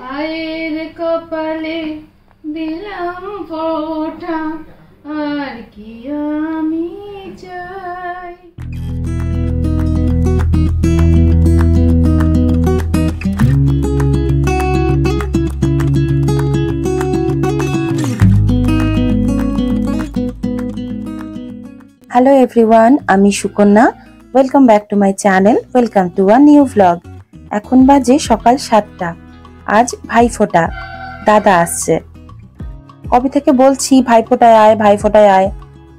ভাইয়ের কপালে দিলাম ফোঁটা আর কি আমি চাই। হ্যালো এভরিওয়ান, আমি Sukanya. Welcome back to my channel. Welcome to a new vlog. এখন বাজে সকাল 7টা। আজ ভাইফোঁটা, দাদা আসছে। কবে থেকে বলছি ভাইফোঁটায় আয়, ভাইফোঁটায় আয়,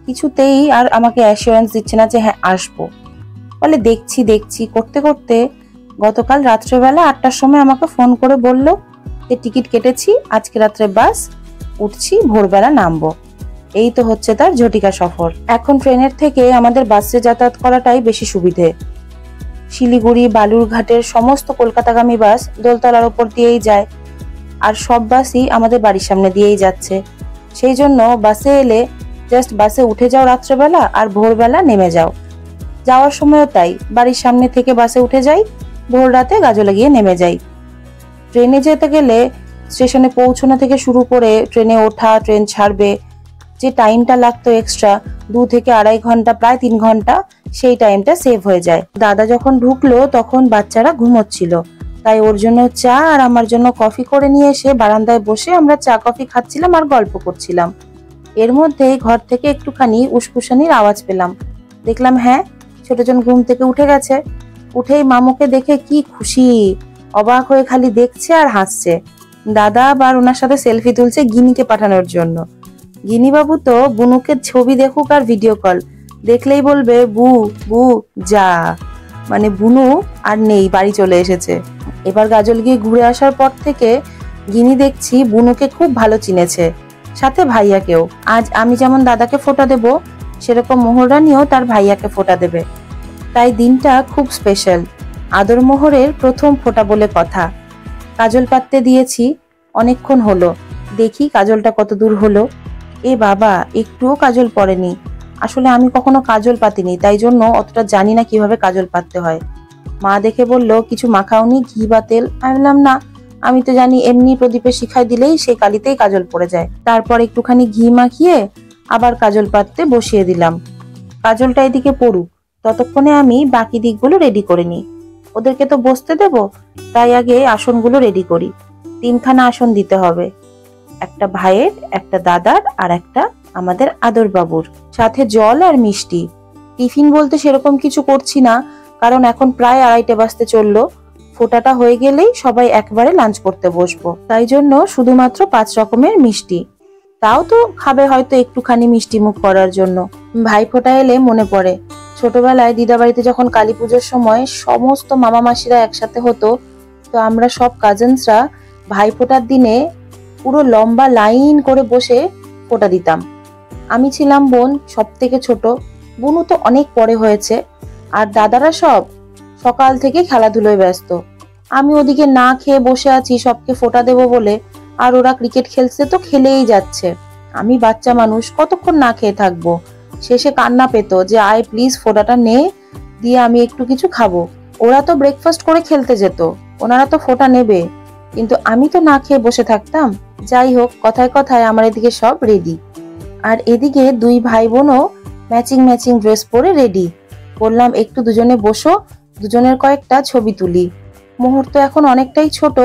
কিছুতেই আর আমাকে অ্যাসিওরেন্স দিচ্ছে না যে হ্যাঁ আসবো। বলে দেখছি দেখছি করতে করতে গতকাল রাত্রেবেলা 8টার সময় আমাকে ফোন করে বলল যে টিকিট কেটেছি, আজকে রাত্রে বাস, উঠছি, ভোরবেলা নামবো। এই তো হচ্ছে তার ঝটিকা সফর। এখন ট্রেনের থেকে আমাদের বাসে যাতায়াত করাটাই বেশি সুবিধে। শিলিগুড়ি, বালুরঘাটের সমস্ত কলকাতাগামী বাস দোলতলার ওপর দিয়েই যায়, আর সব বাসই আমাদের বাড়ির সামনে দিয়েই যাচ্ছে। সেই জন্য বাসে এলে জাস্ট বাসে উঠে যাও রাত্রেবেলা আর ভোরবেলা নেমে যাও। যাওয়ার সময়ও তাই, বাড়ির সামনে থেকে বাসে উঠে যাই, ভোর রাতে গাজলে গিয়ে নেমে যাই। ট্রেনে যেতে গেলে স্টেশনে পৌঁছানো থেকে শুরু করে ট্রেনে ওঠা, ট্রেন ছাড়বে, যে টাইমটা লাগতো এক্সট্রা 2 থেকে 2.5 ঘন্টা, প্রায় 3 ঘন্টা, সেই টাইমটা সেভ হয়ে যায়। দাদা যখন ঢুকলো তখন বাচ্চারা ঘুমোচ্ছিল, তাই ওর জন্য চা আর আমার জন্য কফি করে নিয়ে এসে বারান্দায় বসে আমরা চা কফি খাচ্ছিলাম আর গল্প করছিলাম। এর মধ্যে ঘর থেকে একটুখানি উসকুসানির আওয়াজ পেলাম। দেখলাম হ্যাঁ, ছোটজন ঘুম থেকে উঠে গেছে। উঠেই মামুকে দেখে কি খুশি, অবাক হয়ে খালি দেখছে আর হাসছে। দাদা আবার ওনার সাথে সেলফি তুলছে গিনিকে পাঠানোর জন্য। গিনি বাবু তো বুনুকে ছবি দেখুক আর ভিডিও কল দেখলেই বলবে বু বু যা, মানে বুনু আর নেই, বাড়ি চলে এসেছে। এবার গাজল গিয়ে ঘুরে আসার পর থেকে গিনি দেখছি বুনুকে খুব ভালো চিনেছে, সাথে ভাইয়াকেও। আজ আমি যেমন দাদাকে ফোঁটা দেব, সেরকম মোহরানিও তার ভাইয়াকে ফোঁটা দেবে। তাই দিনটা খুব স্পেশাল। আদর মোহরের প্রথম ফোঁটা বলে কথা। কাজল পাততে দিয়েছি, অনেকক্ষণ হলো, দেখি কাজলটা কত দূর হলো। এ বাবা, একটুও কাজল পড়েনি। আসলে আমি কখনো কাজল পাতিনি, তাই জন্য অতটা জানি না কিভাবে কাজল পাততে হয়। মা দেখে বলল কিছু মাখাওনি, ঘি বা তেল? আমি বললাম না, আমি তো জানি এমনি প্রদীপে শিখাই দিলেই সেই কালিতেই কাজল পড়ে যায়। তারপর একটুখানি ঘি মাখিয়ে আবার কাজল পাততে বসিয়ে দিলাম। কাজলটা এদিকে পড়ুক, ততক্ষণে আমি বাকি দিকগুলো রেডি করে নিই। ওদেরকে তো বসতে দেব, তাই আগে আসনগুলো রেডি করি। 3খানা আসন দিতে হবে, একটা ভাইয়ের, একটা দাদার আর একটা আমাদের আদর বাবুর, সাথে জল আর মিষ্টি। টিফিন বলতে সেরকম কিছু করছি না, কারণ এখন প্রায় 2:30 বাজতে চললো। ফোঁটাটা হয়ে গেলেই সবাই একবারে লাঞ্চ করতে বসবো, তাই জন্য শুধুমাত্র 5 রকমের মিষ্টি। তাও তো খাবে হয়তো একটুখানি মিষ্টি মুখ করার জন্য। ভাই ফোঁটা এলে মনে পড়ে ছোটবেলায় দিদা বাড়িতে যখন কালী পুজোর সময় সমস্ত মামা মাসিরা একসাথে হতো, তো আমরা সব কাজিনসরা ভাই ফোঁটার দিনে পুরো লম্বা লাইন করে বসে ফোঁটা দিতাম। আমি ছিলাম বোন সব থেকে ছোট, বুনু তো অনেক পরে হয়েছে, আর দাদারা সব সকাল থেকে খেলাধুলোয় ব্যস্ত। আমি ওদিকে না খেয়ে বসে আছি সবকে ফোঁটা দেবো বলে, আর ওরা ক্রিকেট খেলছে তো খেলেই যাচ্ছে। আমি বাচ্চা মানুষ, কতক্ষণ না খেয়ে থাকবো। শেষে কান্না পেত যে আয় প্লিজ ফোঁটাটা নে, দিয়ে আমি একটু কিছু খাবো। ওরা তো ব্রেকফাস্ট করে খেলতে যেত, ওনারা তো ফোঁটা নেবে, কিন্তু আমি তো না খেয়ে বসে থাকতাম। যাই হোক, কথায় কথায় আমার এদিকে সব রেডি, আর এদিকে 2 ভাই বোনও ম্যাচিং ম্যাচিং ড্রেস পরে রেডি। বললাম একটু দুজনে বসো, দুজনের কয়েকটা ছবি তুলি। মুহূর্ত এখন অনেকটাই ছোট,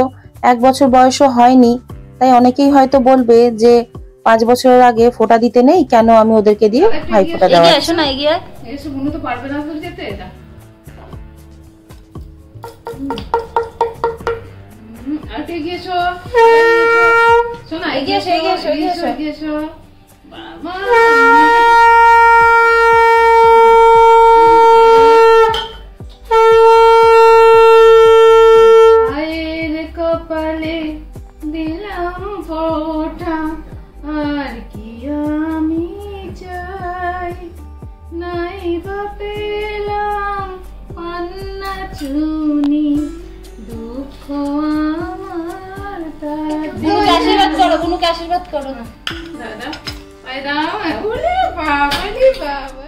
1 বছর বয়সও হয়নি, তাই অনেকেই হয়তো বলবে যে 5 বছরের আগে ফোঁটা দিতে নেই কেন, আমি ওদেরকে দিয়ে ভাই ফোঁটা দেওয়া। এসো না, এগিয়ে এসো, বুনু তো পারবে না বলে যেতে। এটা আর কে গিয়েছো? শোনা, এগিয়ে এসো, এগিয়ে এসো, এগিয়ে এসো, এগিয়ে এসো। বাবা ভাইয়ের কপালে দিলাম ফোঁটা আর কি আমি চাই, নাই বা পেলাম পান্না চুনি, দুঃখ আমার তার। বুনুকে আশীর্বাদ করো, বুনুকে আশীর্বাদ করো। দাদা পাই দাও। ওরে বাবা রে বাবা।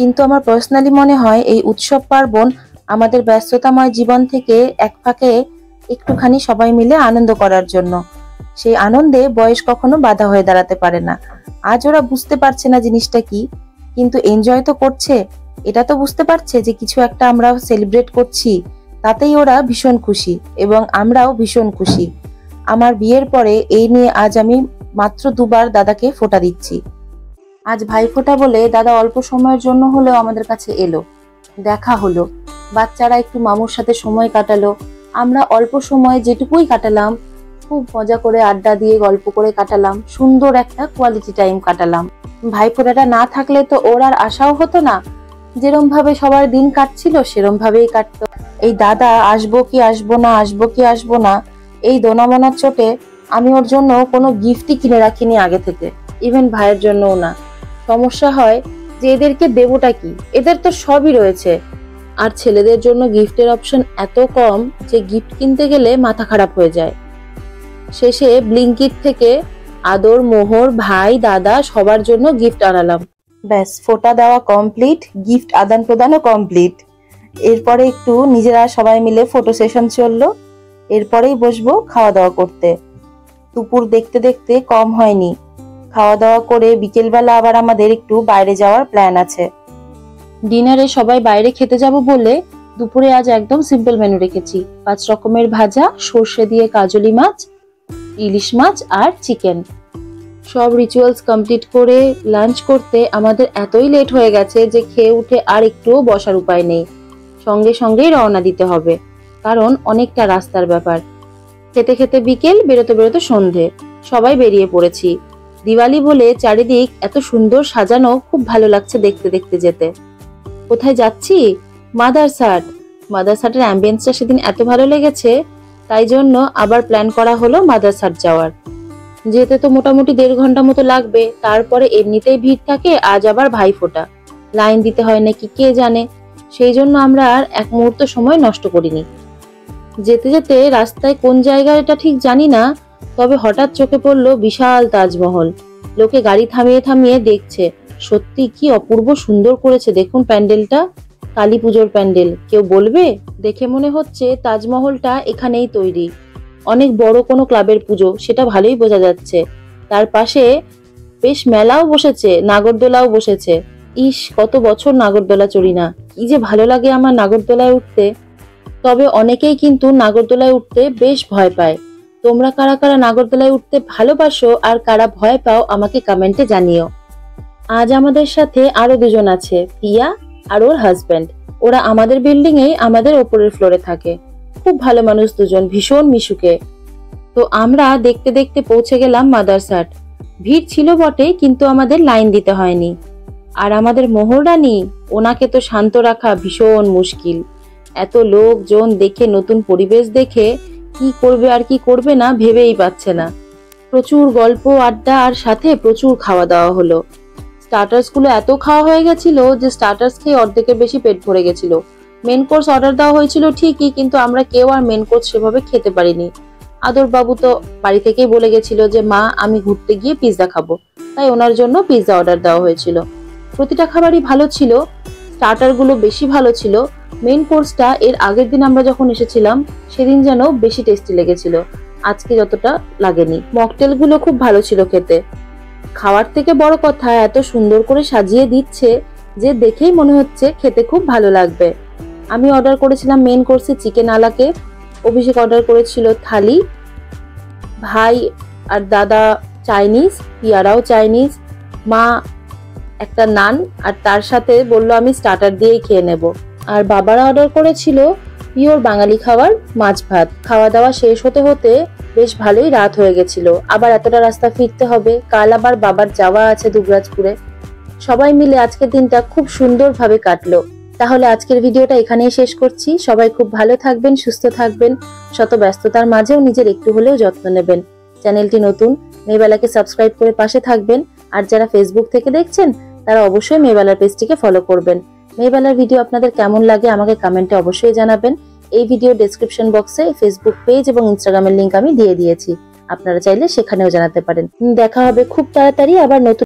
কিন্তু আমার পার্সোনালি মনে হয় এই উৎসব পার্বণ আমাদের ব্যস্ততাময় জীবন থেকে এক ফাঁকে একটুখানি সবাই মিলে আনন্দ করার জন্য। সেই আনন্দে বয়স কখনো বাধা হয়ে দাঁড়াতে পারে না। আজ ওরা বুঝতে পারছে না জিনিসটা কি, কিন্তু এনজয় তো করছে। এটা তো বুঝতে পারছে যে কিছু একটা আমরা সেলিব্রেট করছি, তাতেই ওরা ভীষণ খুশি এবং আমরাও ভীষণ খুশি। আমার বিয়ের পরে এই নিয়ে আজ আমি মাত্র 2 বার দাদাকে ফোঁটা দিচ্ছি। আজ ভাইফোঁটা বলে দাদা অল্প সময়ের জন্য হলেও আমাদের কাছে এলো, দেখা হলো, বাচ্চারা একটু মামুর সাথে সময় কাটালো। আমরা অল্প সময় যেটুকুই কাটালাম খুব মজা করে আড্ডা দিয়ে গল্প করে কাটালাম, সুন্দর একটা কোয়ালিটি টাইম কাটালাম। ভাইফোঁটাটা না থাকলে তো ওর আর আশাও হতো না। যেরম ভাবে সবার দিন কাটছিল সেরম ভাবেই কাটতো। এই দাদা আসবো কি আসবো না, আসবো কি আসবো না, এই দোনামনার চোটে আমি ওর জন্য কোনো গিফটই কিনে রাখিনি আগে থেকে, ইভেন ভাইয়ের জন্যও না। সমস্যা হয় যে এদেরকে দেবোটা কি, এদের তো সবই রয়েছে। আর ছেলেদের জন্য গিফটের অপশন এত কম যে গিফট কিনতে গেলে মাথা খারাপ হয়ে যায়। শেষে ব্লিঙ্কিট থেকে আদর, মোহর, ভাই, দাদা সবার জন্য গিফট আনালাম। ব্যাস, ফোঁটা দেওয়া কমপ্লিট, গিফট আদান প্রদানও কমপ্লিট। এরপরে একটু নিজেরা সবাই মিলে ফটো সেশন চললো। এরপরেই বসবো খাওয়া দাওয়া করতে। দুপুর দেখতে দেখতে কম হয়নি। খাওয়া দাওয়া করে বিকেলবেলা আবার আমাদের একটু বাইরে যাওয়ার প্ল্যান আছে। ডিনারে সবাই বাইরে খেতে যাব বলে দুপুরে আজ একদম সিম্পল মেনু রেখেছি। 5 রকমের ভাজা, সর্ষে দিয়ে কাজলি মাছ, ইলিশ মাছ আর চিকেন। সব রিচুয়ালস কমপ্লিট করে লাঞ্চ করতে আমাদের এতই লেট হয়ে গেছে যে খেয়ে উঠে আর একটুও বসার উপায় নেই। সঙ্গে সঙ্গেই রওনা দিতে হবে, কারণ অনেকটা রাস্তার ব্যাপার। খেতে খেতে বিকেল, বেরোতে বেরোতে সন্ধে। সবাই বেরিয়ে পড়েছি। দিওয়ালি বলে চারিদিক এত সুন্দর সাজানো, খুব ভালো লাগছে দেখতে দেখতে যেতে। কোথায় যাচ্ছি? মাদারসাট। মাদারসাটের অ্যাম্বিয়েন্সটা সেদিন এত ভালো লেগেছে, তাই জন্য আবার প্ল্যান করা হলো মাদারসাট যাওয়ার। যেতে তো মোটামুটি 1.5 ঘন্টা মতো লাগবে। তারপরে এমনিতেই ভিড় থাকে, আজ আবার ভাইফোঁটা, লাইন দিতে হয় নাকি কে জানে। সেই জন্য আমরা আর এক মুহূর্ত সময় নষ্ট করিনি। যেতে যেতে রাস্তায় কোন জায়গাটা ঠিক জানি না, তবে হঠাৎ চোখে পড়লো বিশাল তাজমহল। লোকে গাড়ি থামিয়ে থামিয়ে দেখছে। সত্যি কি অপূর্ব সুন্দর করেছে দেখুন প্যান্ডেলটা। কালী পুজোর প্যান্ডেল, কেউ বলবে? দেখে মনে হচ্ছে তাজমহলটা এখানেই তৈরি। অনেক বড় কোনো ক্লাবের পুজো, সেটা ভালোই বোঝা যাচ্ছে। তার পাশে বেশ মেলাও বসেছে, নাগরদোলাও বসেছে। ইস, কত বছর নাগরদোলা চড়ি না, কি যে ভালো লাগে আমার নাগরদোলায় উঠতে। তবে অনেকেই কিন্তু নাগরদোলায় উঠতে বেশ ভয় পায়। তোমরা কারা কারা নাগরদোলায় উঠতে ভালোবাসো আর কারা ভয় পাও আমাকে কমেন্টে জানিও। আজ আমাদের সাথে আরো 2 জন আছে, পিয়া আর ওর হাজবেন্ড। ওরা আমাদের বিল্ডিং এ আমাদের ওপরের ফ্লোরে থাকে। খুব ভালো মানুষ দুজন, ভীষণ মিশুকে। তো আমরা দেখতে দেখতে পৌঁছে গেলাম মাদারসাট। ভিড় ছিল বটে, কিন্তু আমাদের লাইন দিতে হয়নি। আর আমাদের মোহররানী, ওনাকে তো শান্ত রাখা ভীষণ মুশকিল। এত লোকজন দেখে, নতুন পরিবেশ দেখে কি করবে আর কি করবে না ভেবেই পাচ্ছে না। প্রচুর গল্প আড্ডা আর সাথে প্রচুর খাওয়া দাওয়া হলো। স্টার্টার্স গুলো এত খাওয়া হয়ে গেছিল যে স্টার্টার্স খেয়ে অর্ধেকের বেশি পেট ভরে গেছিল। মেন কোর্স অর্ডার দেওয়া হয়েছিল ঠিকই, কিন্তু আমরা কেউ আর মেন কোর্স সেভাবে খেতে পারিনি। আদর বাবু তো বাড়ি থেকেই বলে গেছিল যে মা আমি ঘুরতে গিয়ে পিৎজা খাবো, তাই ওনার জন্য পিৎজা অর্ডার দেওয়া হয়েছিল। প্রতিটা খাবারই ভালো ছিল, স্টার্টার গুলো বেশি ভালো ছিল। মেন কোর্সটা এর আগের দিন আমরা যখন এসেছিলাম সেদিন যেন বেশি টেস্টি লেগেছিল, আজকে যতটা লাগেনি। মকটেল গুলো খুব ভালো ছিল খেতে। খাওয়ার থেকে বড় কথা এত সুন্দর করে সাজিয়ে দিচ্ছে যে দেখেই মনে হচ্ছে খেতে খুব ভালো লাগবে। আমি অর্ডার করেছিলাম মেন কোর্সে চিকেন আলাকে, অভিষেক অর্ডার করেছিল থালি, ভাই আর দাদা চাইনিজ, পিয়ারাও চাইনিজ, মা একটা নান, আর তার সাথে বললো আমি স্টার্টার দিয়েই খেয়ে নেব। আর বাবারা অর্ডার করেছিল পিওর বাঙালি খাবার, মাছ ভাত। খাওয়া দাওয়া শেষ হতে হতে বেশ ভালোই রাত হয়ে গেছিল। আবার এতটা রাস্তা ফিরতে হবে, কাল আবার বাবার যাওয়া আছে দুবরাজপুরে। সবাই মিলে আজকের দিনটা খুব সুন্দরভাবে কাটলো। তাহলে আজকের ভিডিওটা এখানেই শেষ করছি। সবাই খুব ভালো থাকবেন, সুস্থ থাকবেন, শত ব্যস্ততার মাঝেও নিজের একটু হলেও যত্ন নেবেন। চ্যানেলটি নতুন, মেয়েবেলাকে সাবস্ক্রাইব করে পাশে থাকবেন। আর যারা ফেসবুক থেকে দেখছেন তারা অবশ্যই মেয়েবেলার পেজটিকে ফলো করবেন। মেয়েবেলার ভিডিও আপনাদের কেমন লাগে আমাকে কমেন্টে অবশ্যই জানাবেন। এই ভিডিও ডেসক্রিপশন বক্সে ফেসবুক পেজ এবং ইনস্টাগ্রামের লিংক আমি দিয়ে দিয়েছি, আপনারা চাইলে সেখানেও জানাতে পারেন। দেখা হবে খুব তাড়াতাড়ি আবার নতুন